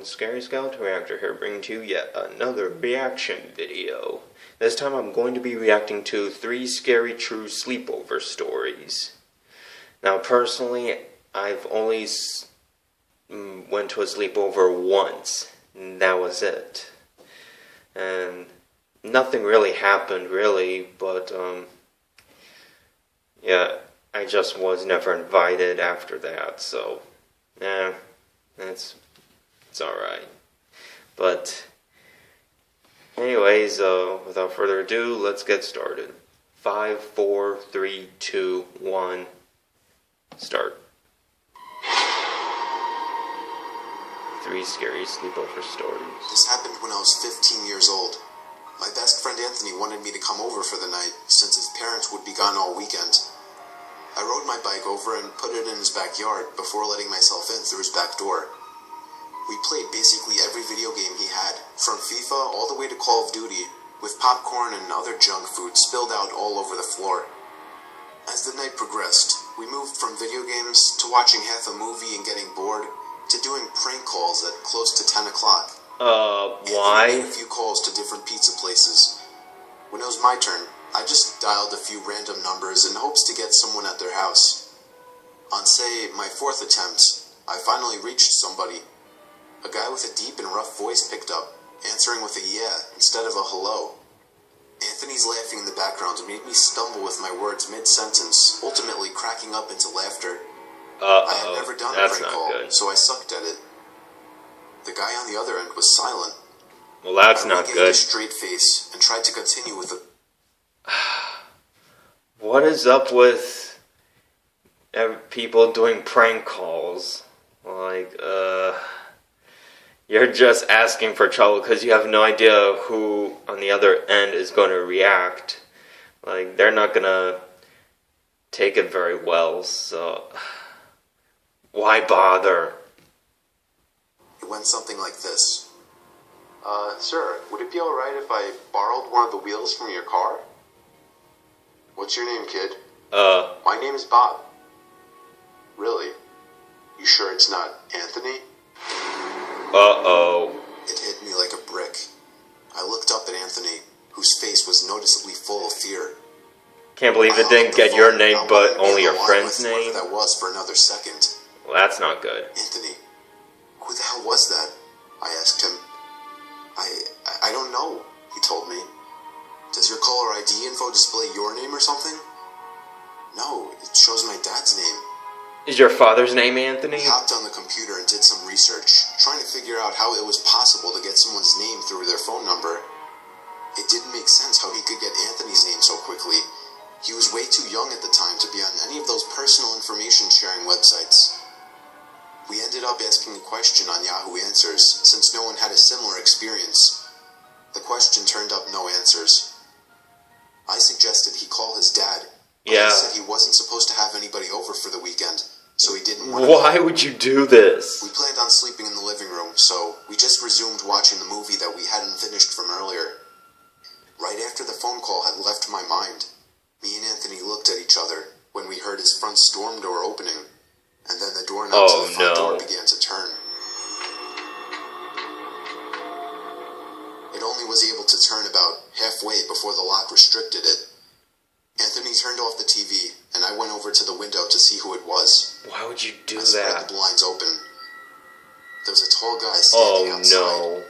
everyone, Scary Skeleton Reactor here, bringing to you yet another reaction video. This time I'm going to be reacting to 3 scary true sleepover stories. Now personally, I've only went to a sleepover once, and that was it. And nothing really happened really, but yeah, I just was never invited after that, so yeah. It's alright. But anyways, without further ado, let's get started. 5, 4, 3, 2, 1, start. 3 scary sleepover stories. This happened when I was 15 years old. My best friend Anthony wanted me to come over for the night, since his parents would be gone all weekend. I rode my bike over and put it in his backyard before letting myself in through his back door. We played basically every video game he had, from FIFA all the way to Call of Duty, with popcorn and other junk food spilled out all over the floor. As the night progressed, we moved from video games to watching half a movie and getting bored, to doing prank calls at close to 10 o'clock. Why? Anthony made a few calls to different pizza places. When it was my turn, I just dialed a few random numbers in hopes to get someone at their house. On, say, my 4th attempt, I finally reached somebody. A guy with a deep and rough voice picked up, answering with a yeah instead of a hello. Anthony's laughing in the background made me stumble with my words mid-sentence, ultimately cracking up into laughter. I had never done a prank call, so I sucked at it. The guy on the other end was silent. Well, that's not good. I regained a straight face and tried to continue with the... What is up with people doing prank calls? Like, you're just asking for trouble because you have no idea who on the other end is going to react. Like, they're not going to take it very well, so why bother? It went something like this. Sir, would it be alright if I borrowed one of the wheels from your car? What's your name, kid? My name is Bob. Really? You sure it's not Anthony? It hit me like a brick. I looked up at Anthony, whose face was noticeably full of fear. Can't believe it didn't get your name, but only your friend's name? Whoever that was for another second. Well, that's not good. Anthony, who the hell was that? I asked him. I don't know, he told me. Does your caller ID info display your name or something? No, it shows my dad's name. Is your father's name Anthony? He hopped on the computer and did some research, trying to figure out how it was possible to get someone's name through their phone number. It didn't make sense how he could get Anthony's name so quickly. He was way too young at the time to be on any of those personal information sharing websites. We ended up asking a question on Yahoo Answers, since no one had a similar experience. The question turned up no answers. I suggested he call his dad. Yeah. He said he wasn't supposed to have anybody over for the weekend, so he didn't want to. Why would you do this? We planned on sleeping in the living room, so we just resumed watching the movie that we hadn't finished from earlier. Right after the phone call had left my mind, me and Anthony looked at each other when we heard his front storm door opening, and then the doorknob to the front door began to turn. It only was able to turn about halfway before the lock restricted it. Anthony turned off the TV, and I went over to the window to see who it was. Why would you do I spread that? the blinds open. There was a tall guy standing outside. No.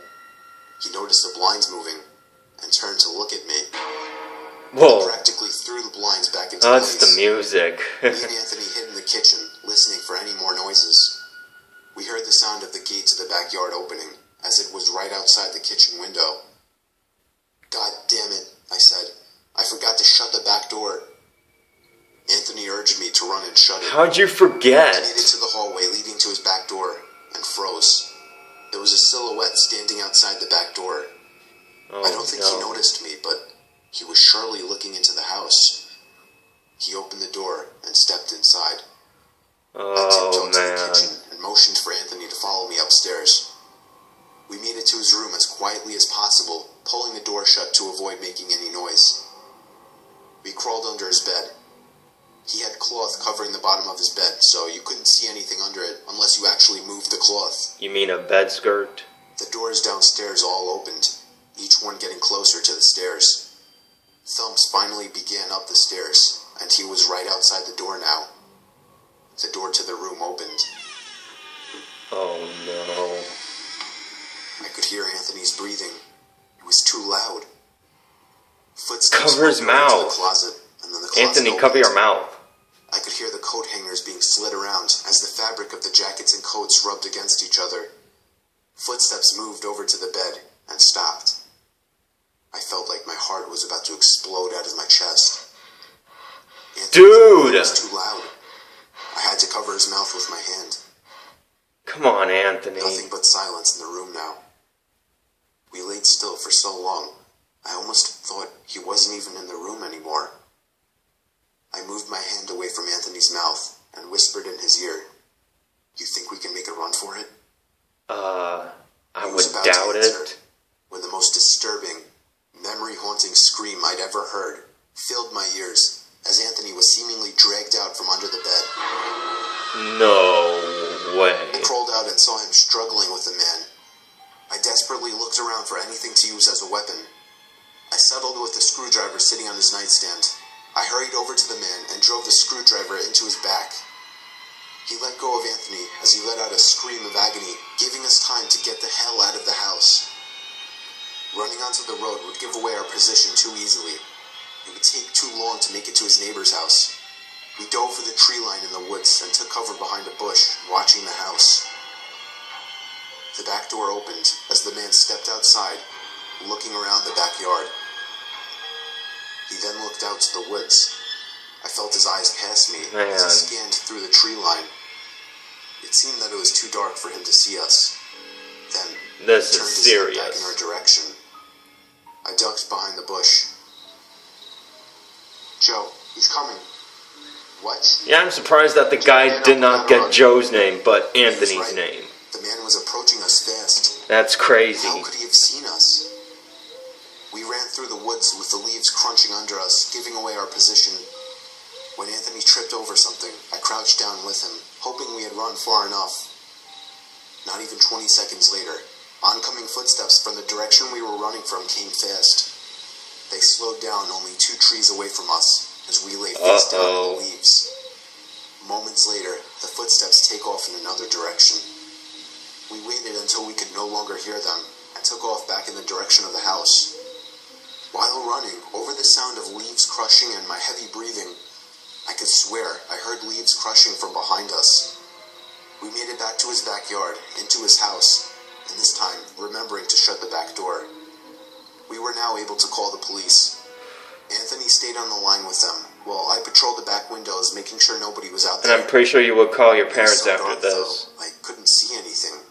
He noticed the blinds moving, and turned to look at me. Whoa. He practically threw the blinds back into place. That's the music. Me and Anthony hid in the kitchen, listening for any more noises. We heard the sound of the gate to the backyard opening, as it was right outside the kitchen window. God damn it, I said. I forgot to shut the back door. Anthony urged me to run and shut it. How'd you forget? I made it to the hallway leading to his back door, and froze. There was a silhouette standing outside the back door. I don't think he noticed me, but he was surely looking into the house. He opened the door and stepped inside. I tiptoed to the kitchen and motioned for Anthony to follow me upstairs. We made it to his room as quietly as possible, pulling the door shut to avoid making any noise. We crawled under his bed. He had cloth covering the bottom of his bed, so you couldn't see anything under it unless you actually moved the cloth. You mean a bed skirt? The doors downstairs all opened, each one getting closer to the stairs. Thumps finally began up the stairs, and he was right outside the door now. The door to the room opened. Oh no. I could hear Anthony's breathing. It was too loud. Footsteps Cover his moved over to mouth. the closet, and then the closet Anthony, opened. cover your mouth. I could hear the coat hangers being slid around as the fabric of the jackets and coats rubbed against each other. Footsteps moved over to the bed and stopped. I felt like my heart was about to explode out of my chest. Dude! It was too loud. I had to cover his mouth with my hand. Come on, Anthony. Nothing but silence in the room now. We laid still for so long, I almost thought he wasn't even in the room anymore. I moved my hand away from Anthony's mouth and whispered in his ear, "You think we can make a run for it?" I He was would about to doubt answer it. when the most disturbing, memory-haunting scream I'd ever heard filled my ears as Anthony was seemingly dragged out from under the bed. No way. I crawled out and saw him struggling with the man. I desperately looked around for anything to use as a weapon. I settled with the screwdriver sitting on his nightstand. I hurried over to the man and drove the screwdriver into his back. He let go of Anthony as he let out a scream of agony, giving us time to get the hell out of the house. Running onto the road would give away our position too easily. It would take too long to make it to his neighbor's house. We dove for the tree line in the woods and took cover behind a bush, watching the house. The back door opened as the man stepped outside, looking around the backyard. He then looked out to the woods. I felt his eyes pass me as he scanned through the tree line. It seemed that it was too dark for him to see us. Then This he turned is his head back in serious. our direction. I ducked behind the bush. "Joe, he's coming." "What?" Yeah, I'm surprised that the guy did not get Joe's name, but Anthony's right. name. The man was approaching us fast. That's How crazy. could he have seen us? We ran through the woods with the leaves crunching under us, giving away our position. When Anthony tripped over something, I crouched down with him, hoping we had run far enough. Not even 20 seconds later, oncoming footsteps from the direction we were running from came fast. They slowed down only 2 trees away from us as we lay face down in the leaves. Moments later, the footsteps take off in another direction. We waited until we could no longer hear them and took off back in the direction of the house. While running, over the sound of leaves crushing and my heavy breathing, I could swear I heard leaves crushing from behind us. We made it back to his backyard, into his house, and this time remembering to shut the back door. We were now able to call the police. Anthony stayed on the line with them, while I patrolled the back windows, making sure nobody was out And there. I'm pretty sure you would call your It was parents so after dark, this. though, I couldn't see anything.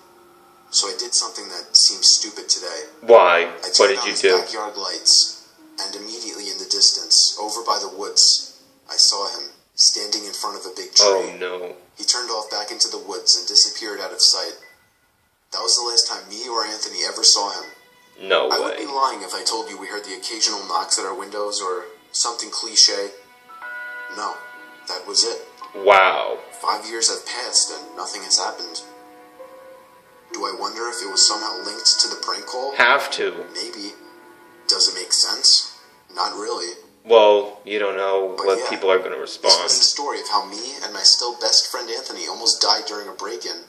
So I did something that seems stupid today. Why? I What turned did on you his do? backyard lights, and immediately in the distance, over by the woods, I saw him, standing in front of a big tree. Oh no. He turned off back into the woods and disappeared out of sight. That was the last time me or Anthony ever saw him. No I would be way. lying if I told you we heard the occasional knocks at our windows or something cliche. No, that was it. Wow. 5 years have passed and nothing has happened. Do I wonder if it was somehow linked to the prank call? Have to. Maybe. Does it make sense? Not really. Well, you don't know But what yeah, people are going to This was the respond. story of how me and my still best friend Anthony almost died during a break-in.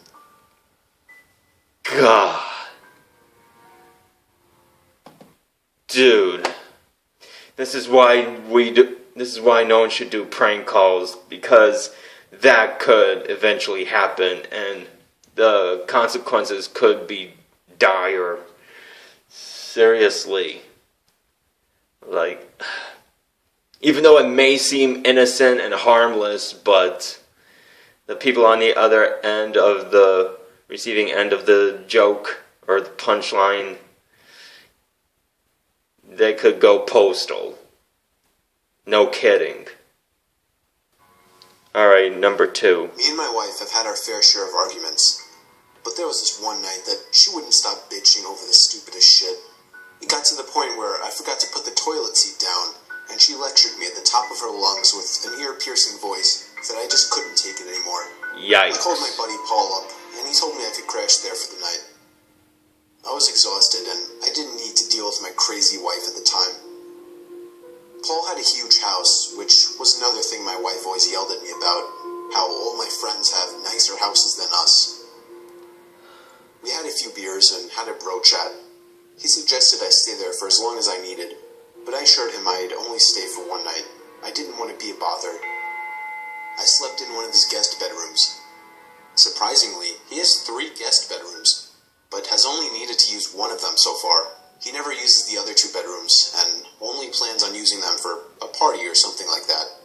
God. Dude. This is why this is why no one should do prank calls, because that could eventually happen and the consequences could be dire. Seriously. Like, even though it may seem innocent and harmless, but the people on the other end of the receiving end of the joke or the punchline, they could go postal. No kidding. Alright, number 2. Me and my wife have had our fair share of arguments, but there was this one night that she wouldn't stop bitching over the stupidest shit. It got to the point where I forgot to put the toilet seat down, and she lectured me at the top of her lungs with an ear-piercing voice that I just couldn't take it anymore. I Yikes. called my buddy Paul up, and he told me I could crash there for the night. I was exhausted, and I didn't need to deal with my crazy wife at the time. Paul had a huge house, which was another thing my wife always yelled at me about, how all my friends have nicer houses than us. We had a few beers and had a bro chat. He suggested I stay there for as long as I needed, but I assured him I'd only stay for one night. I didn't want to be a bother. I slept in one of his guest bedrooms. Surprisingly, he has 3 guest bedrooms, but has only needed to use one of them so far. He never uses the other 2 bedrooms, and only plans on using them for a party or something like that.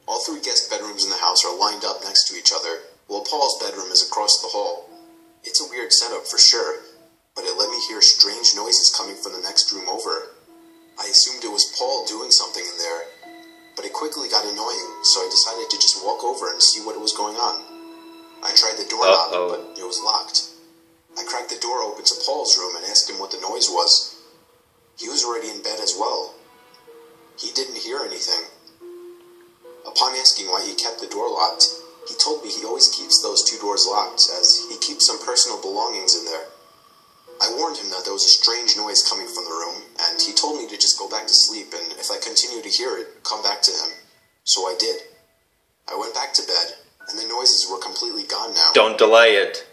All 3 guest bedrooms in the house are lined up next to each other, while Paul's bedroom is across the hall. It's a weird setup for sure, but it let me hear strange noises coming from the next room over. I assumed it was Paul doing something in there, but it quickly got annoying, so I decided to just walk over and see what was going on. I tried the doorknob, but it was locked. I cracked the door open to Paul's room and asked him what the noise was. He was already in bed as well. He didn't hear anything. Upon asking why he kept the door locked, he told me he always keeps those 2 doors locked, as he keeps some personal belongings in there. I warned him that there was a strange noise coming from the room, and he told me to just go back to sleep, and if I continued to hear it, come back to him. So I did. I went back to bed, and the noises were completely gone now. Don't delay it.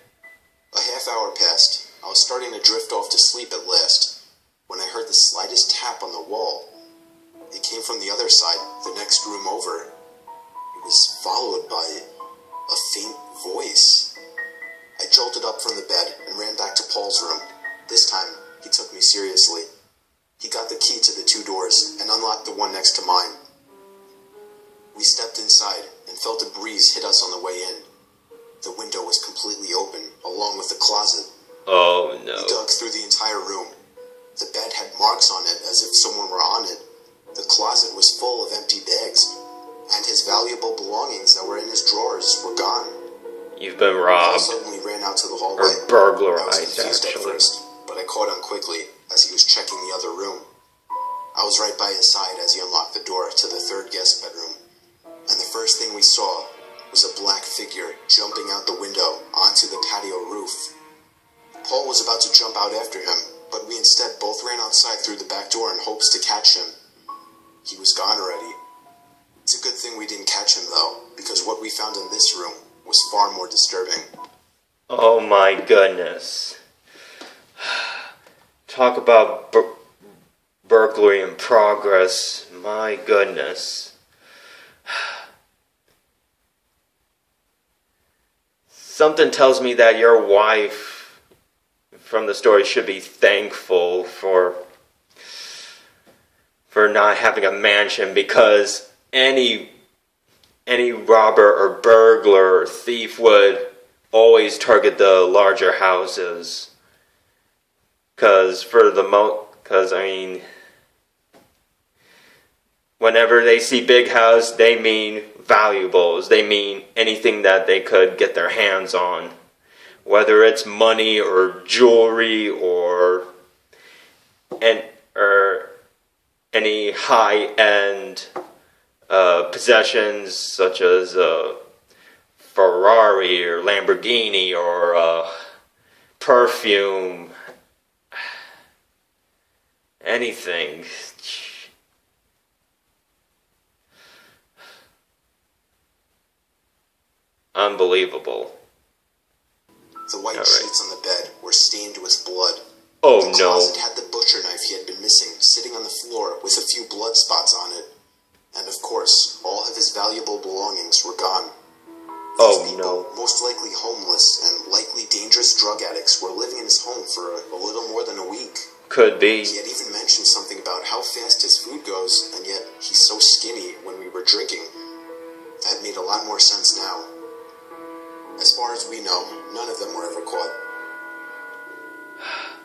A half hour passed. I was starting to drift off to sleep at last, when I heard the slightest tap on the wall. It came from the other side, the next room over. It was followed by a faint voice. I jolted up from the bed and ran back to Paul's room. This time, he took me seriously. He got the key to the 2 doors and unlocked the one next to mine. We stepped inside and felt a breeze hit us on the way in. The window was completely open, along with the closet. Oh no. We dug through the entire room. The bed had marks on it as if someone were on it. The closet was full of empty bags, and his valuable belongings that were in his drawers were gone. You've been Paul robbed. suddenly ran out to the hallway. Or burglarized, I was confused at actually. first, but I caught on quickly as he was checking the other room. I was right by his side as he unlocked the door to the 3rd guest bedroom, and the first thing we saw was a black figure jumping out the window onto the patio roof. Paul was about to jump out after him, but we instead both ran outside through the back door in hopes to catch him. He was gone already. It's a good thing we didn't catch him, though, because what we found in this room was far more disturbing. Oh my goodness. Talk about burglary in progress. My goodness. Something tells me that your wife, from the story, should be thankful for not having a mansion, because any robber or burglar or thief would always target the larger houses. Because whenever they see big house, they mean valuables. They mean anything that they could get their hands on. Whether it's money or jewelry or any high-end possessions such as a Ferrari or Lamborghini or perfume, anything. Unbelievable. The white sheets on the bed were stained with blood. Oh the no. closet had the butcher knife he had been missing sitting on the floor with a few blood spots on it. And of course, all of his valuable belongings were gone. Oh These people, no. most likely homeless and likely dangerous drug addicts, were living in his home for a little more than a week. Could be. He had even mentioned something about how fast his food goes, and yet he's so skinny when we were drinking. That made a lot more sense now. As far as we know, none of them were ever caught.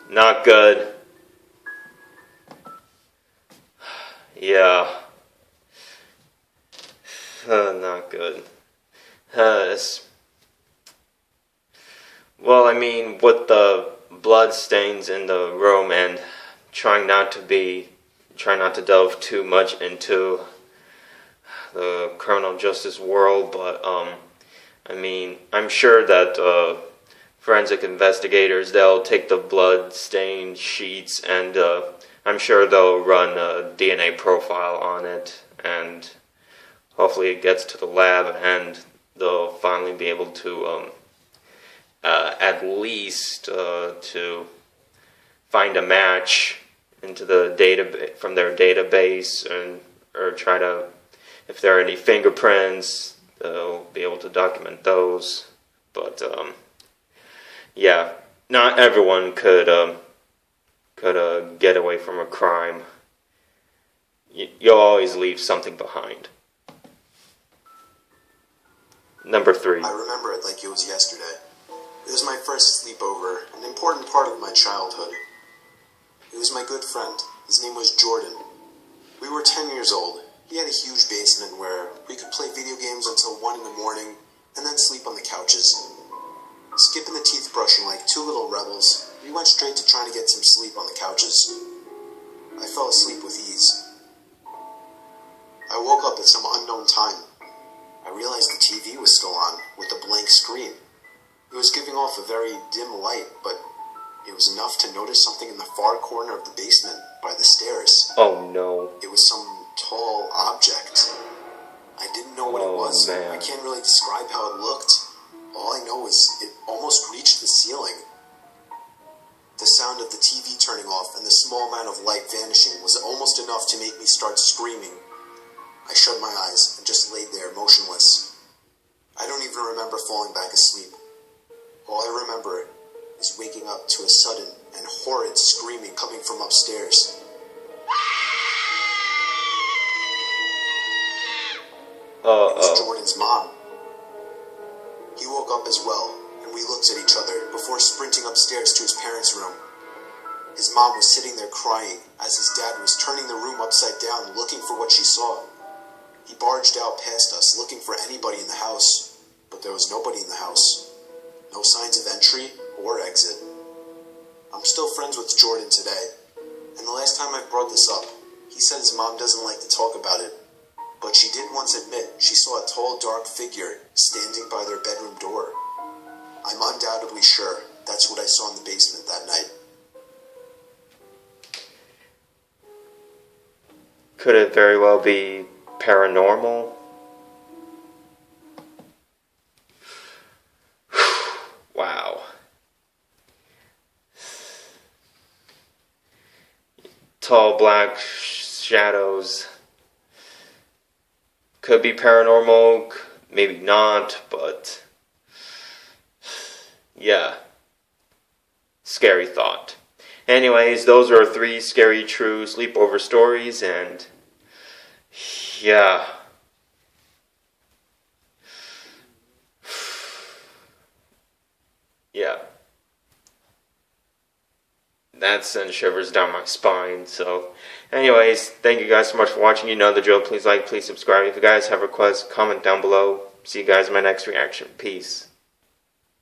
Not good. Yeah. Not good. Well, I mean, with the blood stains in the room and trying not to be try not to delve too much into the criminal justice world, but I mean, I'm sure that forensic investigators, they'll take the blood stained sheets and I'm sure they'll run a DNA profile on it, and hopefully it gets to the lab and they'll finally be able to at least to find a match into the data from their database, and or try to, if there are any fingerprints, they'll be able to document those. But yeah, not everyone could get away from a crime. You'll always leave something behind. Number 3. I remember it like it was yesterday. It was my first sleepover, an important part of my childhood. It was my good friend. His name was Jordan. We were 10 years old. He had a huge basement where we could play video games until 1 in the morning and then sleep on the couches. Skipping the teeth brushing like two little rebels, we went straight to trying to get some sleep on the couches. I fell asleep with ease. I woke up at some unknown time. I realized the TV was still on, with a blank screen. It was giving off a very dim light, but it was enough to notice something in the far corner of the basement, by the stairs. Oh no. It was some tall object. I didn't know what it was. Man. I can't really describe how it looked. All I know is it almost reached the ceiling. The sound of the TV turning off and the small amount of light vanishing was almost enough to make me start screaming. I shut my eyes and just laid there motionless. I don't even remember falling back asleep. All I remember is waking up to a sudden and horrid screaming coming from upstairs. It was Jordan's mom. He woke up as well, and we looked at each other before sprinting upstairs to his parents' room. His mom was sitting there crying as his dad was turning the room upside down looking for what she saw. He barged out past us looking for anybody in the house, but there was nobody in the house. No signs of entry or exit. I'm still friends with Jordan today, and the last time I brought this up, he said his mom doesn't like to talk about it, but she did once admit she saw a tall, dark figure standing by their bedroom door. I'm undoubtedly sure that's what I saw in the basement that night. Could it very well be paranormal? Wow. Tall black shadows. Could be paranormal, maybe not, but yeah. Scary thought. Anyways, those are 3 scary true sleepover stories, and yeah. Yeah. That sends shivers down my spine. So, anyways, thank you guys so much for watching. You know the drill. Please like, please subscribe. If you guys have requests, comment down below. See you guys in my next reaction. Peace.